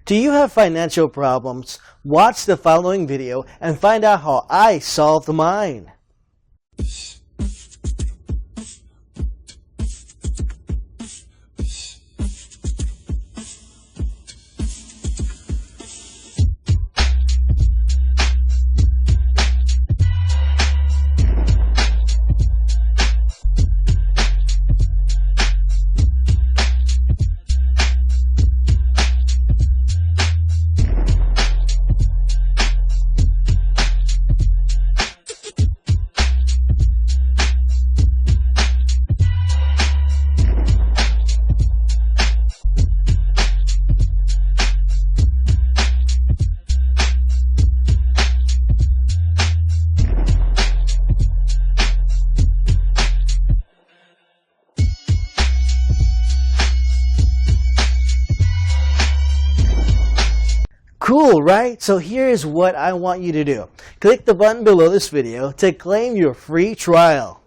Do you have financial problems? Watch the following video and find out how I solved mine. Cool, right? So here's what I want you to do. Click the button below this video to claim your free trial.